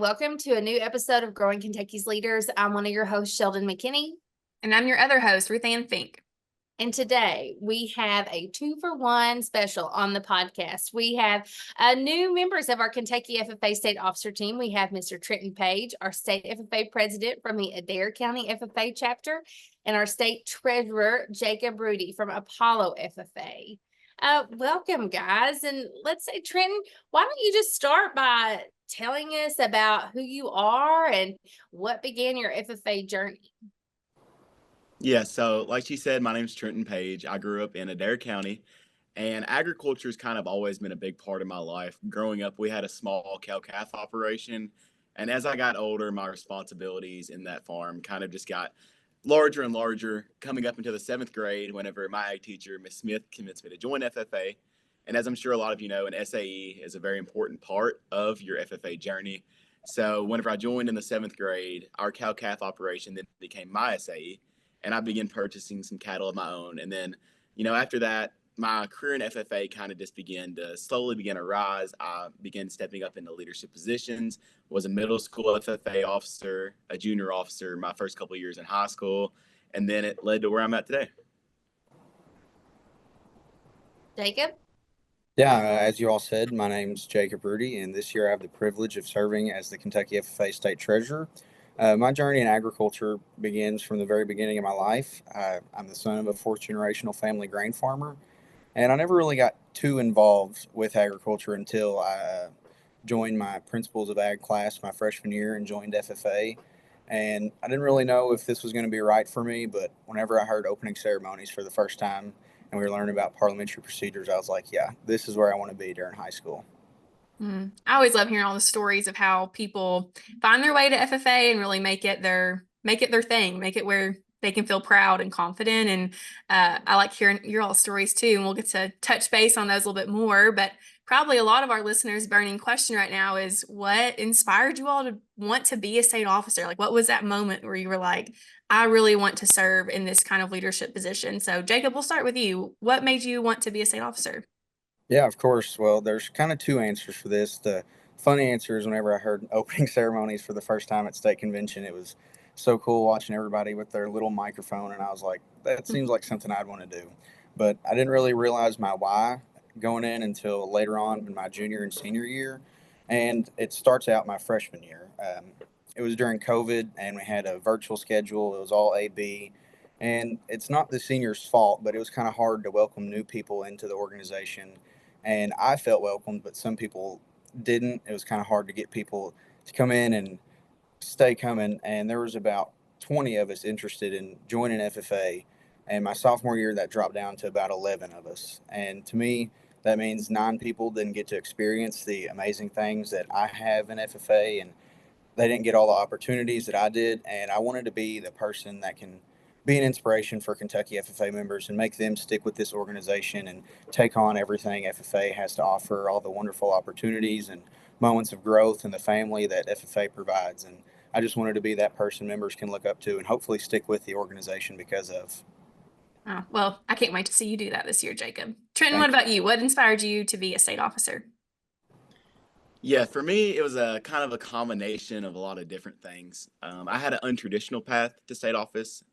welcome to a new episode of Growing Kentucky's Leaders. I'm one of your hosts, Sheldon McKinney. And I'm your other host, Ruth Ann Fink. And today we have a 2-for-1 special on the podcast. We have new members of our Kentucky FFA State Officer team. We have Mr. Trenton Page, our State FFA President from the Adair County FFA chapter, and our State Treasurer, Jacob Rudy from Apollo FFA. Welcome, guys. And let's say, Trenton, why don't you just start by telling us about who you are and what began your FFA journey? Yeah, so like she said, my name's Trenton Page. I grew up in Adair County, and agriculture's kind of always been a big part of my life. Growing up, we had a small cow-calf operation, and as I got older, my responsibilities in that farm kind of just got larger and larger, coming up into the 7th grade whenever my ag teacher, Miss Smith, convinced me to join FFA. And as I'm sure a lot of you know, an SAE is a very important part of your FFA journey. So whenever I joined in the 7th grade, our cow-calf operation then became my SAE, and I began purchasing some cattle of my own. And then, after that, my career in FFA kind of just began to rise. I began stepping up into leadership positions, was a middle school FFA officer, a junior officer my first couple of years in high school, and then it led to where I'm at today. Jacob? Yeah, as you all said, my name's Jacob Rudy, and this year I have the privilege of serving as the Kentucky FFA State Treasurer. My journey in agriculture begins from the very beginning of my life. I'm the son of a fourth-generational family grain farmer, and I never really got too involved with agriculture until I joined my Principles of Ag class my freshman year and joined FFA. And I didn't really know if this was going to be right for me, but whenever I heard opening ceremonies for the first time and we were learning about parliamentary procedures, I was like, yeah, this is where I want to be during high school. I always love hearing all the stories of how people find their way to FFA and really make it their thing, make it where they can feel proud and confident. And I like hearing your all stories too, and we'll get to touch base on those a little bit more. But probably a lot of our listeners' burning question right now is, what inspired you all to want to be a state officer? Like, what was that moment where you were like, I really want to serve in this kind of leadership position? So Jacob, we'll start with you. What made you want to be a state officer? Yeah, of course. Well, there's kind of two answers for this. The funny answer is whenever I heard opening ceremonies for the first time at state convention, it was so cool watching everybody with their little microphone. And I was like, that seems like something I'd want to do. But I didn't really realize my why going in until later on in my junior and senior year. And it starts out my freshman year. It was during COVID and we had a virtual schedule. It was all AB. And it's not the seniors' fault, but it was kind of hard to welcome new people into the organization. And I felt welcomed, but some people didn't. It was kind of hard to get people to come in and stay coming. And there was about 20 of us interested in joining FFA. And my sophomore year, that dropped down to about 11 of us. And to me, that means 9 people didn't get to experience the amazing things that I have in FFA. And they didn't get all the opportunities that I did. And I wanted to be the person that can be an inspiration for Kentucky FFA members and make them stick with this organization and take on everything FFA has to offer, all the wonderful opportunities and moments of growth and the family that FFA provides. And I just wanted to be that person members can look up to and hopefully stick with the organization because of. Oh, well, I can't wait to see you do that this year, Jacob. Trenton, what about you? What inspired you to be a state officer? Yeah, for me, it was a kind of a combination of a lot of different things. I had an untraditional path to state office.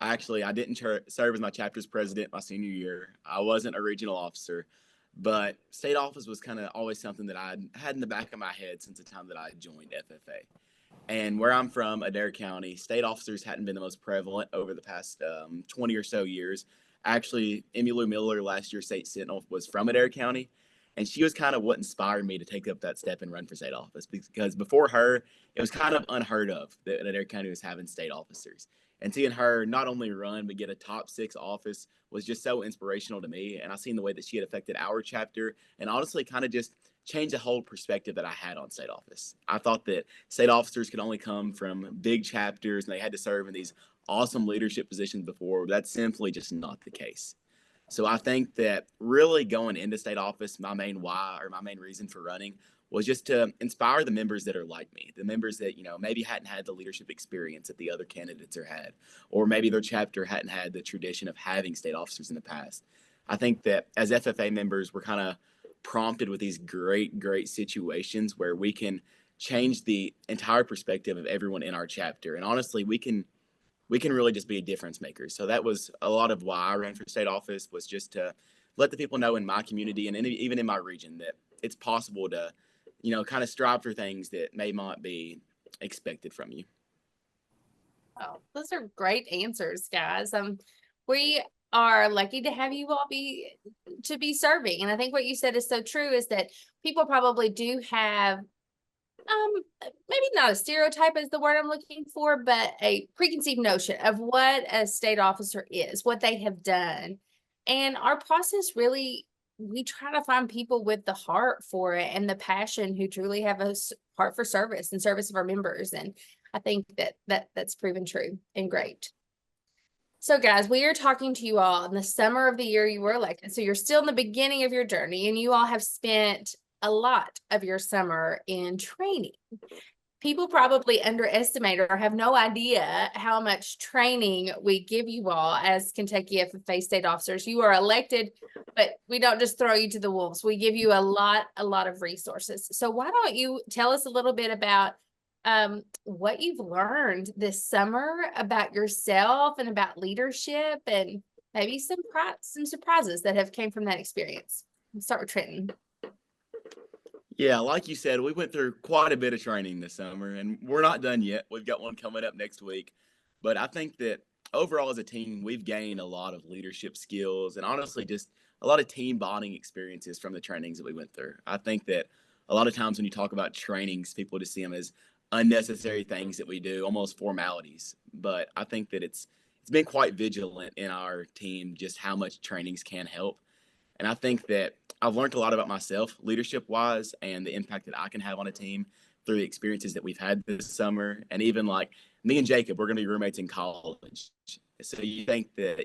I didn't serve as my chapter's president my senior year. I wasn't a regional officer, but state office was kind of always something that I had in the back of my head since the time that I joined FFA. And where I'm from, Adair County, state officers hadn't been the most prevalent over the past 20 or so years. Actually, Emmylou Miller, last year's state sentinel, was from Adair County, and she was kind of what inspired me to take up that step and run for state office, because before her, it was kind of unheard of that Adair County was having state officers. And seeing her not only run, but get a top 6 office was just so inspirational to me. And I seen the way that she had affected our chapter and honestly kind of just changed the whole perspective that I had on state office. I thought that state officers could only come from big chapters and they had to serve in these awesome leadership positions before. That's simply just not the case. So I think that really going into state office, my main why or my main reason for running was just to inspire the members that are like me, the members that, maybe hadn't had the leadership experience that the other candidates are had, or maybe their chapter hadn't had the tradition of having state officers in the past. I think that as FFA members, we're kind of prompted with these great situations where we can change the entire perspective of everyone in our chapter. And honestly, we can really just be a difference maker. So that was a lot of why I ran for state office, was just to let the people know in my community and even in my region that it's possible to, kind of strive for things that may not be expected from you. Oh, those are great answers, guys. We are lucky to have you all be serving. And I think what you said is so true, is that people probably do have maybe not a stereotype is the word I'm looking for, but a preconceived notion of what a state officer is, what they have done. And our process really, we try to find people with the heart for it and the passion, who truly have a heart for service and service of our members. And I think that's proven true and great. So guys, we are talking to you all in the summer of the year you were elected. So you're still in the beginning of your journey, and you all have spent a lot of your summer in training. People probably underestimate or have no idea how much training we give you all as Kentucky FFA state officers. You are elected, but we don't just throw you to the wolves. We give you a lot of resources. So why don't you tell us a little bit about what you've learned this summer about yourself and about leadership, and maybe some surprises that have came from that experience. Let's start with Trenton. Yeah, like you said, we went through quite a bit of training this summer, and we're not done yet. We've got one coming up next week. But I think that overall as a team, we've gained a lot of leadership skills and honestly just a lot of team bonding experiences from the trainings that we went through. I think that a lot of times when you talk about trainings, people just see them as unnecessary things that we do, almost formalities. But I think that it's been quite vigilant in our team just how much trainings can help. And I think that I've learned a lot about myself leadership-wise and the impact that I can have on a team through the experiences that we've had this summer. And even like me and Jacob, we're going to be roommates in college. So you think that,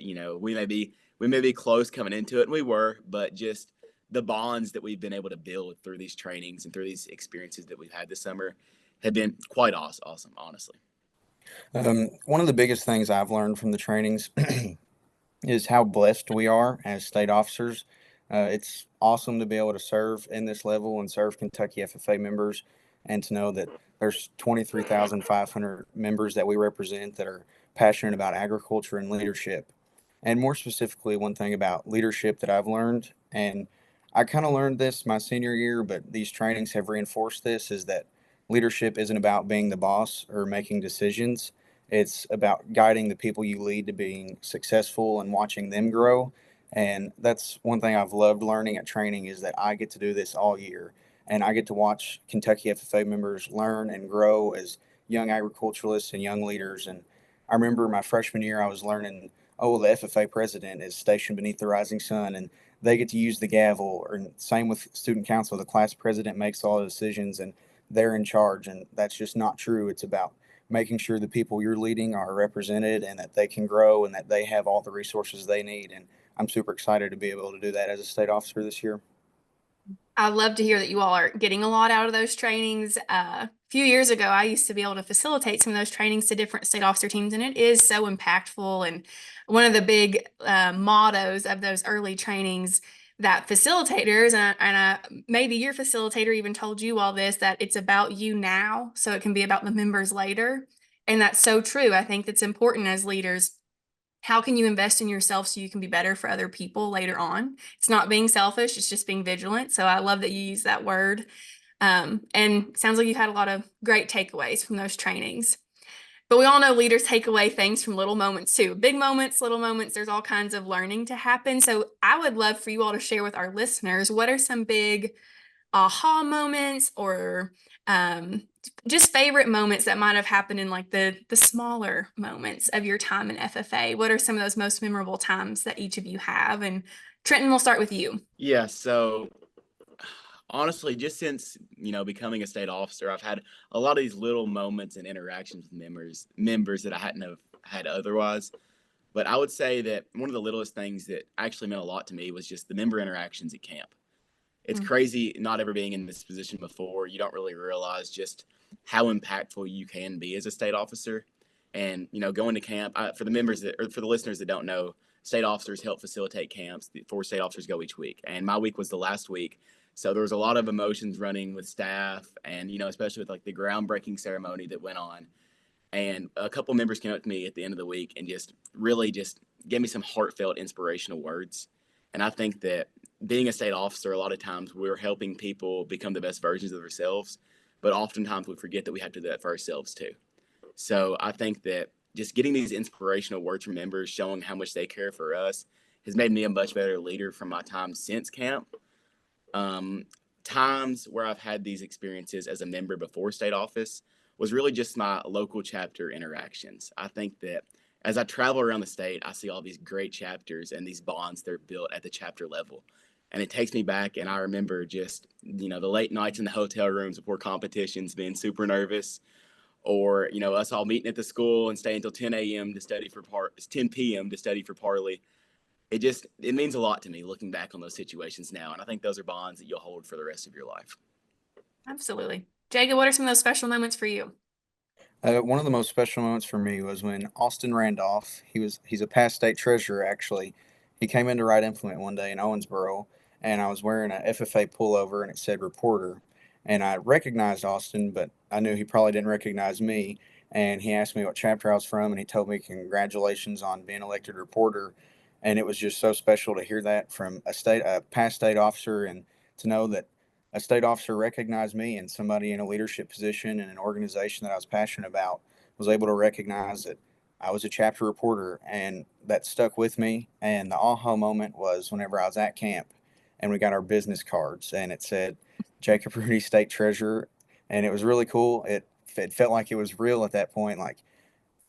we may be close coming into it, and we were, but just the bonds that we've been able to build through these trainings and through these experiences that we've had this summer have been quite awesome, honestly. One of the biggest things I've learned from the trainings is how blessed we are as state officers. It's awesome to be able to serve in this level and serve Kentucky FFA members, and to know that there's 23,500 members that we represent that are passionate about agriculture and leadership. And more specifically, one thing about leadership that I've learned, and I kind of learned this my senior year, but these trainings have reinforced this, is that leadership isn't about being the boss or making decisions. It's about guiding the people you lead to being successful and watching them grow. And that's one thing I've loved learning at training, is that I get to do this all year. And I get to watch Kentucky FFA members learn and grow as young agriculturalists and young leaders. And I remember my freshman year, I was learning, the FFA president is stationed beneath the rising sun, and they get to use the gavel. Or same with student council, the class president makes all the decisions and they're in charge. And that's just not true. It's about making sure the people you're leading are represented and that they can grow and that they have all the resources they need. And I'm super excited to be able to do that as a state officer this year. I love to hear that you all are getting a lot out of those trainings. A few years ago, I used to be able to facilitate some of those trainings to different state officer teams, and it is so impactful. And one of the big mottos of those early trainings that facilitators, and maybe your facilitator even told you all this, that it's about you now, so it can be about the members later. And that's so true. I think that's important as leaders. How can you invest in yourself so you can be better for other people later on? It's not being selfish, it's just being vigilant. So I love that you use that word. And sounds like you had a lot of great takeaways from those trainings. But we all know leaders take away things from little moments too. Big moments, little moments, there's all kinds of learning to happen. So I would love for you all to share with our listeners, what are some big aha moments or just favorite moments that might have happened in like the smaller moments of your time in FFA? What are some of those most memorable times that each of you have? And Trenton, we'll start with you. Yeah, so honestly, just since, becoming a state officer, I've had a lot of these little moments and interactions with members that I hadn't have had otherwise. But I would say that one of the littlest things that actually meant a lot to me was just the member interactions at camp. It's crazy not ever being in this position before. You don't really realize just how impactful you can be as a state officer. And, going to camp, for the listeners that don't know, state officers help facilitate camps. 4 state officers go each week. And my week was the last week. So there was a lot of emotions running with staff and, especially with like the groundbreaking ceremony that went on. And a couple members came up to me at the end of the week and just really just gave me some heartfelt, inspirational words. And I think that being a state officer, a lot of times we're helping people become the best versions of themselves, but oftentimes we forget that we have to do that for ourselves too. So I think that just getting these inspirational words from members, showing how much they care for us, has made me a much better leader from my time since camp. Times where I've had these experiences as a member before state office was really just my local chapter interactions. I think that as I travel around the state, I see all these great chapters and these bonds that are built at the chapter level. And it takes me back, and I remember just, the late nights in the hotel rooms before competitions, being super nervous, or, us all meeting at the school and staying until 10 a.m. to study for 10 p.m. to study for Parley. It means a lot to me looking back on those situations now. And I think those are bonds that you'll hold for the rest of your life. Absolutely. Jacob, what are some of those special moments for you? One of the most special moments for me was when Austin Randolph, he's a past state treasurer actually. He came in to write implement one day in Owensboro, and I was wearing a FFA pullover and it said reporter. And I recognized Austin, but I knew he probably didn't recognize me. And he asked me what chapter I was from, and he told me congratulations on being elected reporter. And it was just so special to hear that from a past state officer, and to know that a state officer recognized me, and somebody in a leadership position in an organization that I was passionate about was able to recognize that I was a chapter reporter, and that stuck with me. And the aha moment was whenever I was at camp and we got our business cards and it said Jacob Rudy, State Treasurer. And it was really cool. It felt like it was real at that point. Like,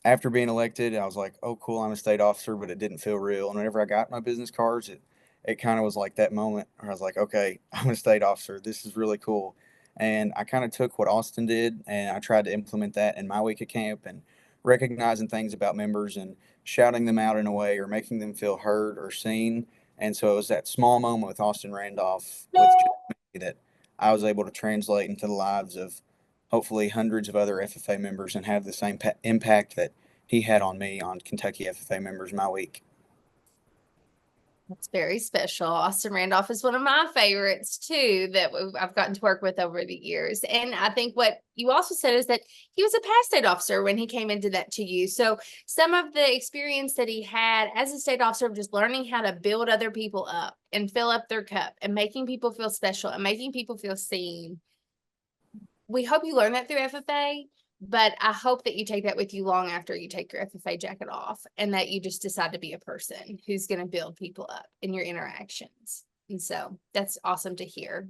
after being elected, I was like, oh, cool, I'm a state officer, but it didn't feel real. And whenever I got my business cards, it kind of was like that moment where I was like, okay, I'm a state officer. This is really cool. And I kind of took what Austin did and I tried to implement that in my week of camp, and recognizing things about members and shouting them out in a way or making them feel heard or seen. And so it was that small moment with Austin Randolph with Jeremy that I was able to translate into the lives of hopefully hundreds of other FFA members and have the same impact that he had on me, on Kentucky FFA members my week. That's very special. Austin Randolph is one of my favorites too, that I've gotten to work with over the years. And I think what you also said is that he was a past state officer when he came into that to you. So some of the experience that he had as a state officer of just learning how to build other people up and fill up their cup and making people feel special and making people feel seen. We hope you learn that through FFA. But I hope that you take that with you long after you take your FFA jacket off, and that you just decide to be a person who's going to build people up in your interactions. And so that's awesome to hear.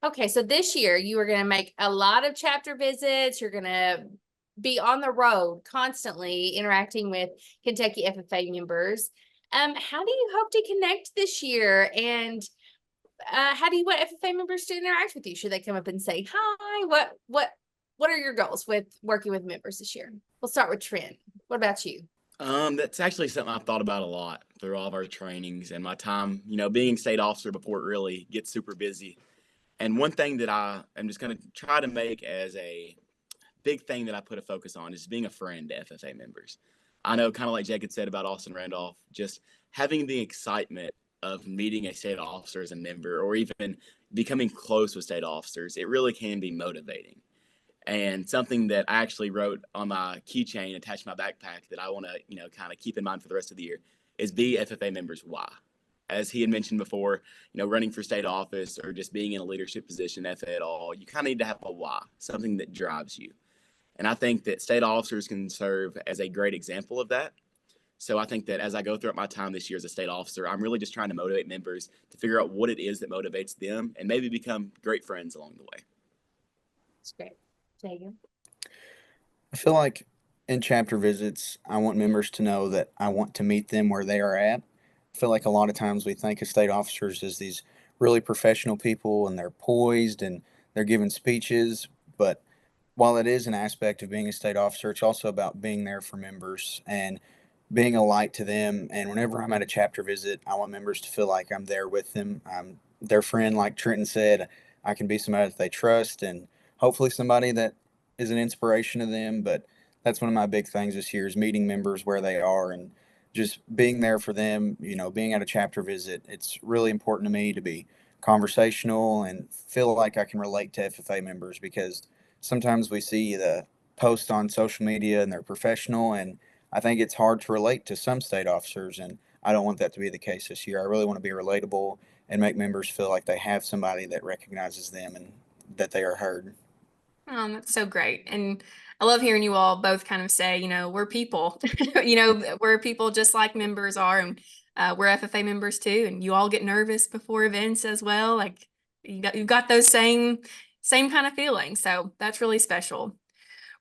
Okay, so this year you are going to make a lot of chapter visits. You're going to be on the road constantly interacting with Kentucky FFA members. How do you hope to connect this year? And how do you want FFA members to interact with you? Should they come up and say, hi, what are your goals with working with members this year? We'll start with Trent. What about you? That's actually something I've thought about a lot through all of our trainings and my time, being state officer before it really gets super busy. And one thing that I am just going to try to make as a big thing that I put a focus on is being a friend to FFA members. I know, kind of like Jacob said about Austin Randolph, just having the excitement of meeting a state officer as a member, or even becoming close with state officers, it really can be motivating. And something that I actually wrote on my keychain attached to my backpack that I want to, kind of keep in mind for the rest of the year is be FFA members why. As he had mentioned before, running for state office or just being in a leadership position, FFA at all, you kind of need to have a why, something that drives you. And I think that state officers can serve as a great example of that. So I think that as I go throughout my time this year as a state officer, I'm really just trying to motivate members to figure out what it is that motivates them and maybe become great friends along the way. That's great. Jacob? I feel like in chapter visits, I want members to know that I want to meet them where they are at. I feel like a lot of times we think of state officers as these really professional people, and they're poised and they're giving speeches. But while it is an aspect of being a state officer, it's also about being there for members and being a light to them. And whenever I'm at a chapter visit, I want members to feel like I'm there with them. I'm their friend, like Trenton said. I can be somebody that they trust, and hopefully somebody that is an inspiration to them. But that's one of my big things this year, is meeting members where they are and just being there for them. Being at a chapter visit, it's really important to me to be conversational and feel like I can relate to FFA members, because sometimes we see the post on social media and they're professional, and I think it's hard to relate to some state officers, and I don't want that to be the case this year. I really want to be relatable and make members feel like they have somebody that recognizes them and that they are heard. That's so great. And I love hearing you all both kind of say, we're people, we're people just like members are. And we're FFA members too. And you all get nervous before events as well. Like you've got those same kind of feelings. So that's really special.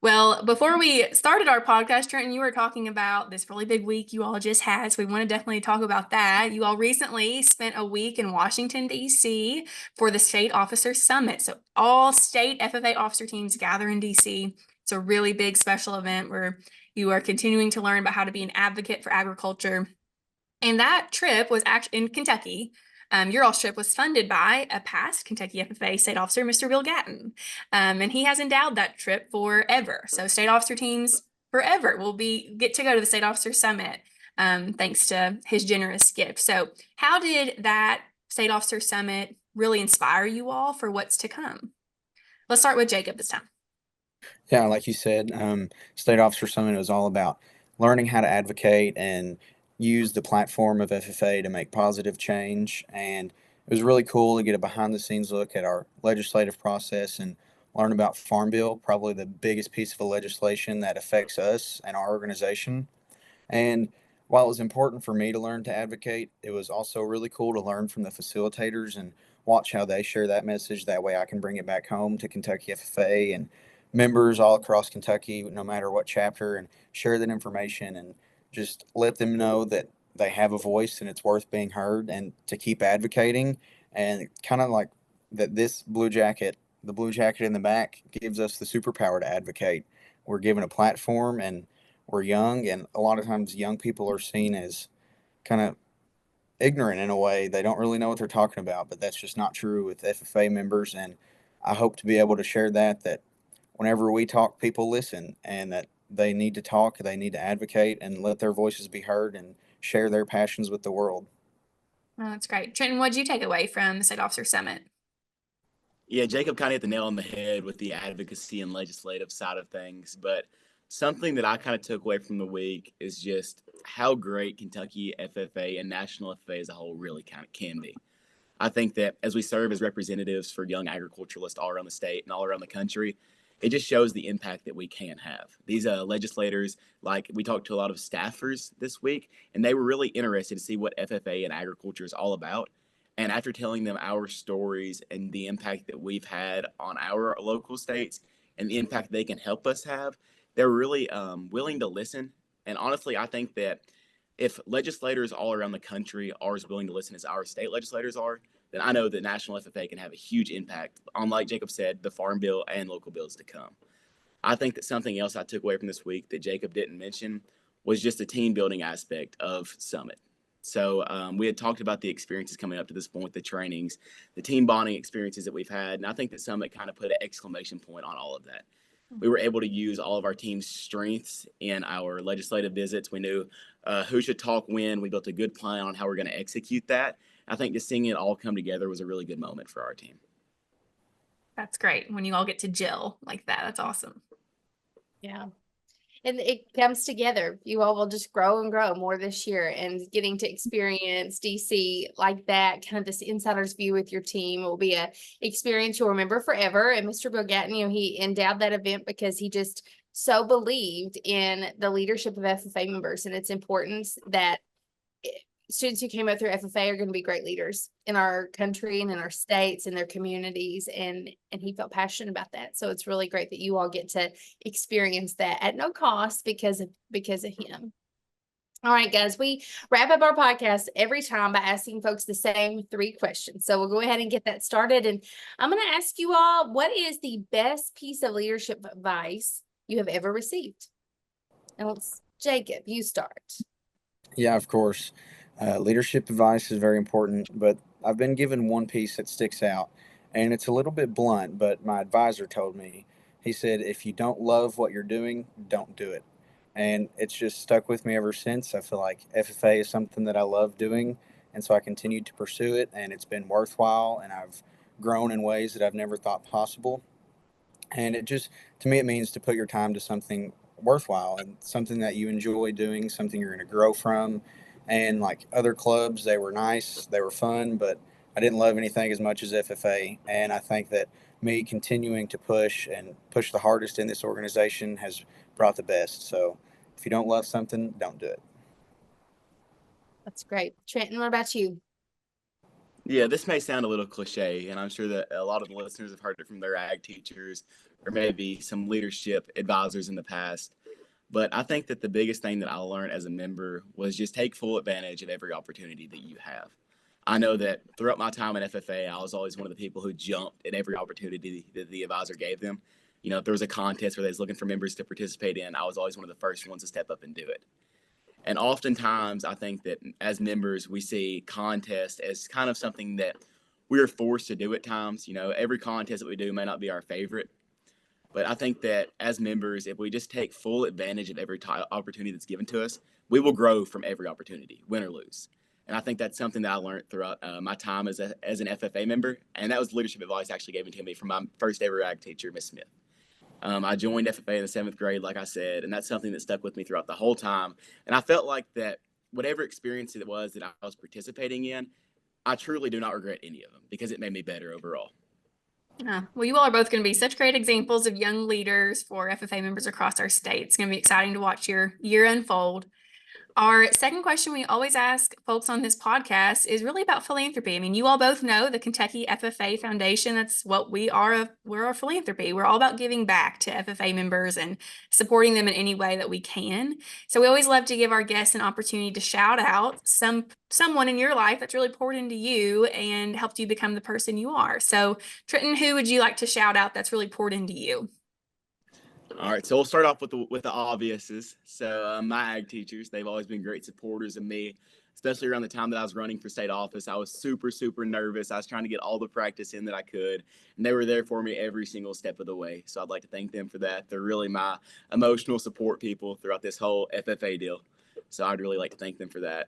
Well, before we started our podcast, Trenton, you were talking about this really big week you all just had. So we want to definitely talk about that. You all recently spent a week in Washington, D.C. for the State Officer Summit. So all state FFA officer teams gather in D.C. It's a really big special event where you are continuing to learn about how to be an advocate for agriculture. And that trip was actually in Kentucky. Your all's trip was funded by a past Kentucky FFA state officer, Mr. Bill Gatton. And he has endowed that trip forever. So state officer teams forever will get to go to the State Officer Summit thanks to his generous gift. So how did that State Officer Summit really inspire you all for what's to come? Let's start with Jacob this time. Yeah, like you said, State Officer Summit was all about learning how to advocate and use the platform of FFA to make positive change. And it was really cool to get a behind the scenes look at our legislative process and learn about Farm Bill, probably the biggest piece of legislation that affects us and our organization. And while it was important for me to learn to advocate, it was also really cool to learn from the facilitators and watch how they share that message. That way I can bring it back home to Kentucky FFA and members all across Kentucky, no matter what chapter, and share that information and just let them know that they have a voice and it's worth being heard, and to keep advocating. And kind of like that, this blue jacket, the blue jacket in the back, gives us the superpower to advocate. We're given a platform, and we're young, and a lot of times young people are seen as kind of ignorant in a way. They don't really know what they're talking about, but that's just not true with FFA members. And I hope to be able to share that whenever we talk, people listen, and that they need to talk, they need to advocate and let their voices be heard and share their passions with the world. Oh, that's great. Trenton, what did you take away from the State Officer Summit? Yeah, Jacob kind of hit the nail on the head with the advocacy and legislative side of things. But something that I kind of took away from the week is just how great Kentucky FFA and National FFA as a whole really kind of can be. I think that as we serve as representatives for young agriculturalists all around the state and all around the country, it just shows the impact that we can have. These legislators, like we talked to a lot of staffers this week, and they were really interested to see what FFA and agriculture is all about. And after telling them our stories and the impact that we've had on our local states and the impact they can help us have, they're really willing to listen. And honestly, I think that if legislators all around the country are as willing to listen as our state legislators are, then I know that National FFA can have a huge impact on, like Jacob said, the Farm Bill and local bills to come. I think that something else I took away from this week that Jacob didn't mention was just the team building aspect of Summit. So we had talked about the experiences coming up to this point, the trainings, the team bonding experiences that we've had. And I think that Summit kind of put an exclamation point on all of that. We were able to use all of our team's strengths in our legislative visits. We knew who should talk when. We built a good plan on how we're going to execute that. I think just seeing it all come together was a really good moment for our team. That's great. When you all get to gel like that, that's awesome. Yeah. And it comes together. You all will just grow and grow more this year, and getting to experience DC like that, kind of this insider's view with your team, will be a experience you'll remember forever. And Mr. Bill Gatton, he endowed that event because he just so believed in the leadership of FFA members and its importance that students who came up through FFA are going to be great leaders in our country and in our states and their communities. And he felt passionate about that. So it's really great that you all get to experience that at no cost because of him. All right, guys, we wrap up our podcast every time by asking folks the same 3 questions. So we'll go ahead and get that started. And I'm going to ask you all, what is the best piece of leadership advice you have ever received? And let's, Jacob, you start. Yeah, of course. Leadership advice is very important, but I've been given one piece that sticks out, and it's a little bit blunt, but my advisor told me, he said, if you don't love what you're doing, don't do it. And it's just stuck with me ever since. I feel like FFA is something that I love doing, And so I continued to pursue it, and it's been worthwhile, and I've grown in ways that I've never thought possible. And it just, to me, it means to put your time to something worthwhile and something that you enjoy doing, something you're going to grow from. And like other clubs, they were nice, they were fun, but I didn't love anything as much as FFA. And I think that me continuing to push and push the hardest in this organization has brought the best. So if you don't love something, don't do it. That's great. Trenton, what about you? Yeah, this may sound a little cliche, and I'm sure that a lot of the listeners have heard it from their ag teachers or maybe some leadership advisors in the past. But I think that the biggest thing that I learned as a member was just take full advantage of every opportunity that you have. I know that throughout my time at FFA, I was always one of the people who jumped at every opportunity that the advisor gave them. You know, if there was a contest where they was looking for members to participate in, I was always one of the first ones to step up and do it. And oftentimes, I think that as members, we see contest as kind of something that we're forced to do at times. You know, every contest that we do may not be our favorite. But I think that as members, if we just take full advantage of every opportunity that's given to us, we will grow from every opportunity, win or lose. And I think that's something that I learned throughout my time as an FFA member. And that was leadership advice actually given to me from my first ever ag teacher, Miss Smith. I joined FFA in the 7th grade, like I said, and that's something that stuck with me throughout the whole time. And I felt like that whatever experience it was that I was participating in, I truly do not regret any of them because it made me better overall. Yeah. Well, you all are both going to be such great examples of young leaders for FFA members across our state. It's going to be exciting to watch your year unfold. Our second question we always ask folks on this podcast is really about philanthropy. I mean, you all both know the Kentucky FFA Foundation. That's what we are. We're a philanthropy. We're all about giving back to FFA members and supporting them in any way that we can. So we always love to give our guests an opportunity to shout out someone in your life that's really poured into you and helped you become the person you are. So Trenton, who would you like to shout out that's really poured into you? All right, so we'll start off with the obviouses. So my ag teachers, they've always been great supporters of me, especially around the time that I was running for state office. I was super nervous. I was trying to get all the practice in that I could, and they were there for me every single step of the way. So I'd like to thank them for that. They're really my emotional support people throughout this whole FFA deal. So I'd really like to thank them for that.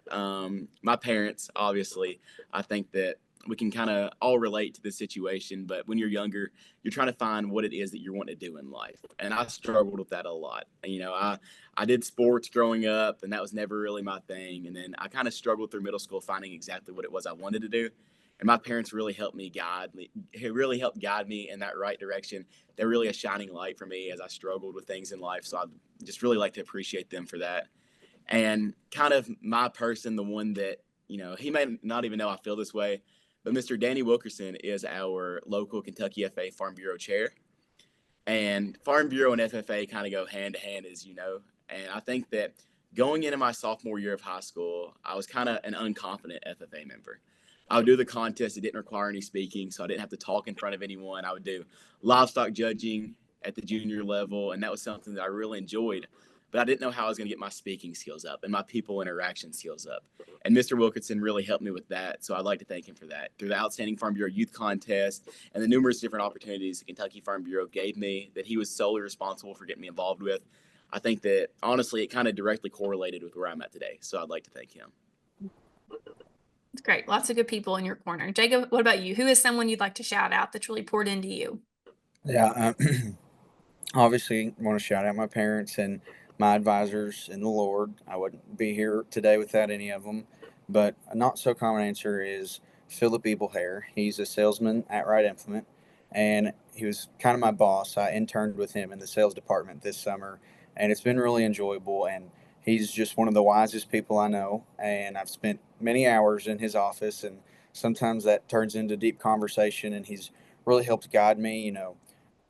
My parents, obviously, I think that we can kind of all relate to this situation, but when you're younger, you're trying to find what it is that you want to do in life. And I struggled with that a lot. You know, I did sports growing up, and that was never really my thing. And then I kind of struggled through middle school finding exactly what it was I wanted to do. And my parents really helped guide me in that right direction. They're really a shining light for me as I struggled with things in life. So I just really like to appreciate them for that. And kind of my person, the one that, you know, he may not even know I feel this way, but Mr. Danny Wilkerson is our local Kentucky FFA Farm Bureau chair. And Farm Bureau and FFA kind of go hand to hand, as you know. And I think that going into my sophomore year of high school, I was kind of an unconfident FFA member. I would do the contest. It didn't require any speaking, so I didn't have to talk in front of anyone. I would do livestock judging at the junior level, and that was something that I really enjoyed. But I didn't know how I was going to get my speaking skills up and my people interaction skills up. And Mr. Wilkinson really helped me with that. So I'd like to thank him for that. Through the Outstanding Farm Bureau Youth Contest and the numerous different opportunities the Kentucky Farm Bureau gave me that he was solely responsible for getting me involved with, I think that, honestly, it kind of directly correlated with where I'm at today. So I'd like to thank him. That's great. Lots of good people in your corner. Jacob, what about you? Who is someone you'd like to shout out that's really poured into you? Yeah, obviously, I want to shout out my parents and my advisors in the Lord. I wouldn't be here today without any of them. But a not so common answer is Philip Ebelhair. He's a salesman at Wright Implement, and he was kind of my boss. I interned with him in the sales department this summer, and it's been really enjoyable. And he's just one of the wisest people I know, and I've spent many hours in his office, and sometimes that turns into deep conversation, and he's really helped guide me, you know,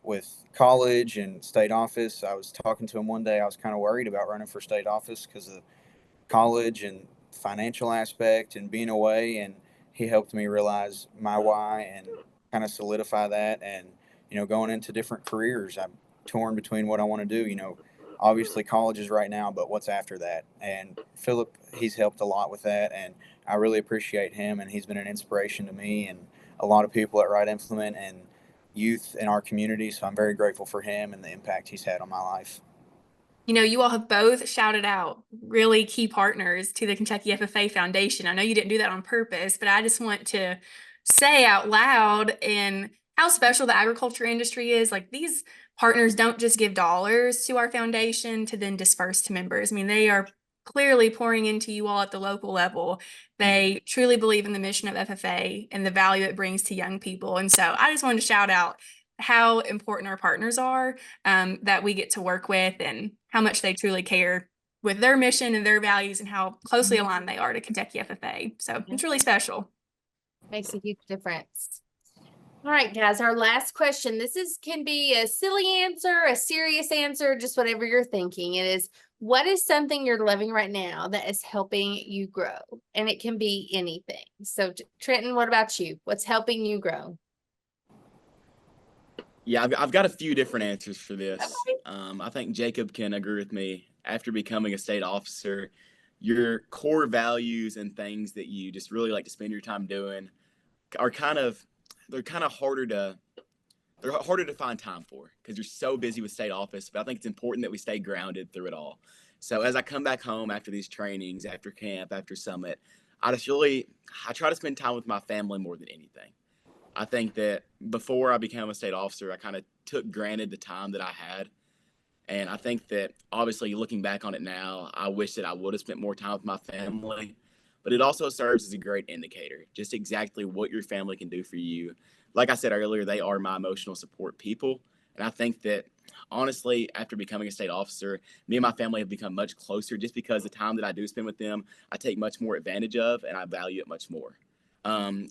with college and state office. I was talking to him one day. I was kind of worried about running for state office because of college and financial aspect and being away. And he helped me realize my why and kind of solidify that. And, you know, going into different careers, I'm torn between what I want to do. You know, obviously college is right now, but what's after that? And Philip, he's helped a lot with that. And I really appreciate him. And he's been an inspiration to me and a lot of people at Wright Implement and youth in our community. So I'm very grateful for him and the impact he's had on my life. You all have both shouted out really key partners to the Kentucky FFA Foundation. I know you didn't do that on purpose, but I just want to say out loud and how special the agriculture industry is. Like, these partners don't just give dollars to our foundation to then disperse to members. I mean, they are clearly pouring into you all at the local level. They truly believe in the mission of FFA and the value it brings to young people. And so I just wanted to shout out how important our partners are, that we get to work with, and how much they truly care with their mission and their values, and how closely aligned they are to Kentucky FFA. So it's really special. Makes a huge difference. All right, guys, our last question. Can be a silly answer, a serious answer, just whatever you're thinking. It is, what is something you're loving right now that is helping you grow? And it can be anything. So Trenton, what about you? What's helping you grow? Yeah, I've got a few different answers for this. I think Jacob can agree with me. After becoming a state officer, your core values and things that you just really like to spend your time doing are they're harder to find time for, because you're so busy with state office. But I think it's important that we stay grounded through it all. So as I come back home after these trainings, after camp, after summit, I try to spend time with my family more than anything. I think that before I became a state officer, I kind of took granted the time that I had. And I think that, obviously, looking back on it now, I wish that I would have spent more time with my family. But it also serves as a great indicator, just exactly what your family can do for you. Like I said earlier, they are my emotional support people. And I think that, honestly, after becoming a state officer, me and my family have become much closer, just because the time that I do spend with them, I take much more advantage of, and I value it much more.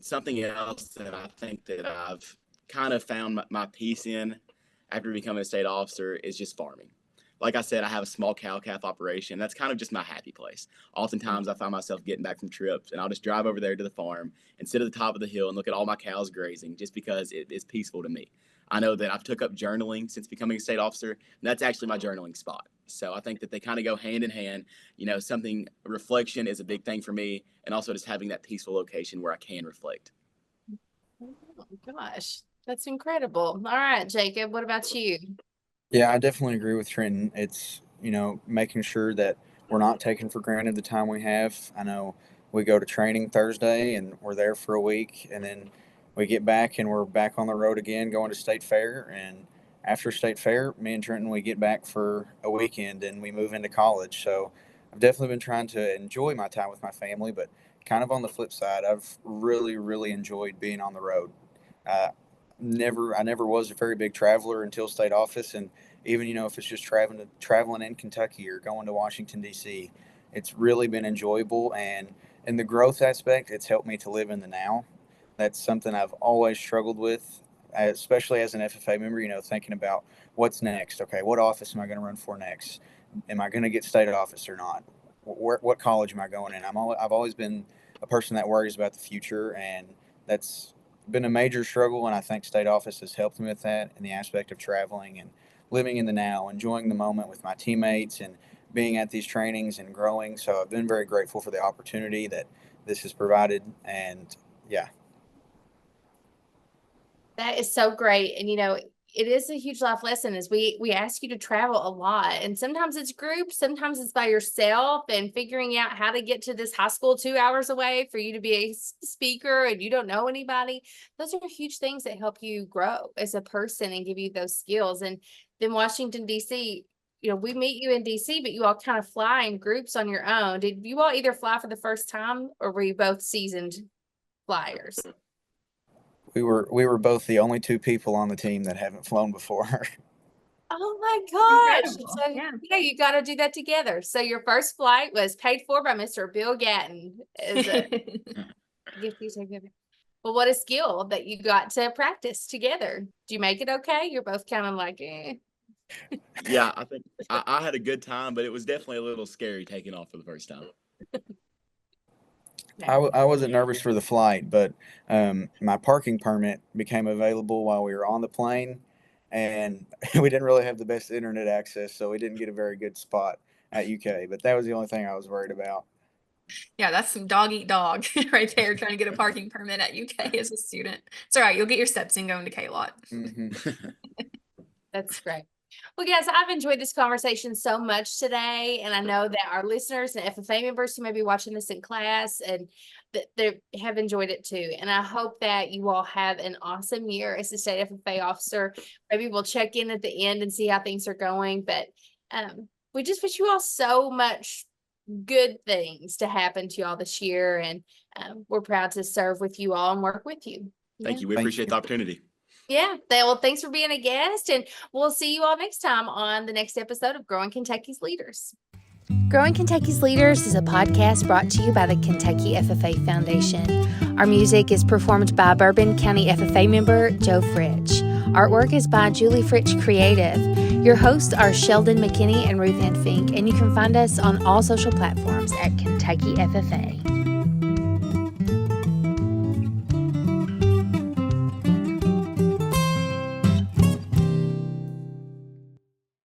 Something else that I think that I've kind of found my peace in after becoming a state officer is just farming. Like I said, I have a small cow-calf operation. That's kind of just my happy place. Oftentimes I find myself getting back from trips, and I'll just drive over there to the farm and sit at the top of the hill and look at all my cows grazing, just because it is peaceful to me. I know that I've took up journaling since becoming a state officer, and that's actually my journaling spot. So I think that they kind of go hand in hand. Reflection is a big thing for me, and also just having that peaceful location where I can reflect. Oh gosh, that's incredible. All right, Jacob, what about you? Yeah, I definitely agree with Trenton. It's, making sure that we're not taking for granted the time we have. I know we go to training Thursday and we're there for a week, and then we get back and we're back on the road again going to State Fair. And after State Fair, me and Trenton, we get back for a weekend and we move into college. So I've definitely been trying to enjoy my time with my family, but kind of on the flip side, I've really, really enjoyed being on the road. Uh, I never was a very big traveler until state office, and even if it's just traveling in Kentucky or going to Washington D.C., it's really been enjoyable. And in the growth aspect, it's helped me to live in the now. That's something I've always struggled with, especially as an FFA member. Thinking about what's next. Okay, what office am I going to run for next? Am I going to get state office or not? What college am I going in? I've always been a person that worries about the future, and that's been a major struggle. And I think state office has helped me with that in the aspect of traveling and living in the now, enjoying the moment with my teammates and being at these trainings and growing. So I've been very grateful for the opportunity that this has provided. And yeah. That is so great. And it is a huge life lesson, is we ask you to travel a lot, and sometimes it's groups, sometimes it's by yourself, and figuring out how to get to this high school 2 hours away for you to be a speaker and you don't know anybody. Those are huge things that help you grow as a person and give you those skills. And then Washington DC, we meet you in DC, but you all kind of fly in groups on your own. Did you all either fly for the first time, or were you both seasoned flyers? We were both the only two people on the team that haven't flown before. Oh my gosh. Incredible. So Yeah. you got to do that together. So your first flight was paid for by Mr. Bill Gatton as a gift you take with you. Well, what a skill that you got to practice together. Do you make it okay? You're both kind of like, eh. Yeah, I think I had a good time, but it was definitely a little scary taking off for the first time. I wasn't nervous for the flight, but my parking permit became available while we were on the plane, and we didn't really have the best internet access, so we didn't get a very good spot at UK. But that was the only thing I was worried about. Yeah, that's some dog eat dog right there, trying to get a parking permit at UK as a student. It's all right. You'll get your steps in going to K-Lot. Mm-hmm. That's great. Well, guys, I've enjoyed this conversation so much today, and I know that our listeners and FFA members who may be watching this in class and that they have enjoyed it too. And I hope that you all have an awesome year as the state FFA officer. Maybe we'll check in at the end and see how things are going. But we just wish you all so much good things to happen to you all this year, and we're proud to serve with you all and work with you. Thank you. We Thank appreciate you. the opportunity. Yeah. Well, thanks for being a guest, and we'll see you all next time on the next episode of Growing Kentucky's Leaders. Growing Kentucky's Leaders is a podcast brought to you by the Kentucky FFA Foundation. Our music is performed by Bourbon County FFA member Joe Fritch. Artwork is by Julie Fritch Creative. Your hosts are Sheldon McKinney and Ruth Ann Fink, and you can find us on all social platforms at Kentucky FFA.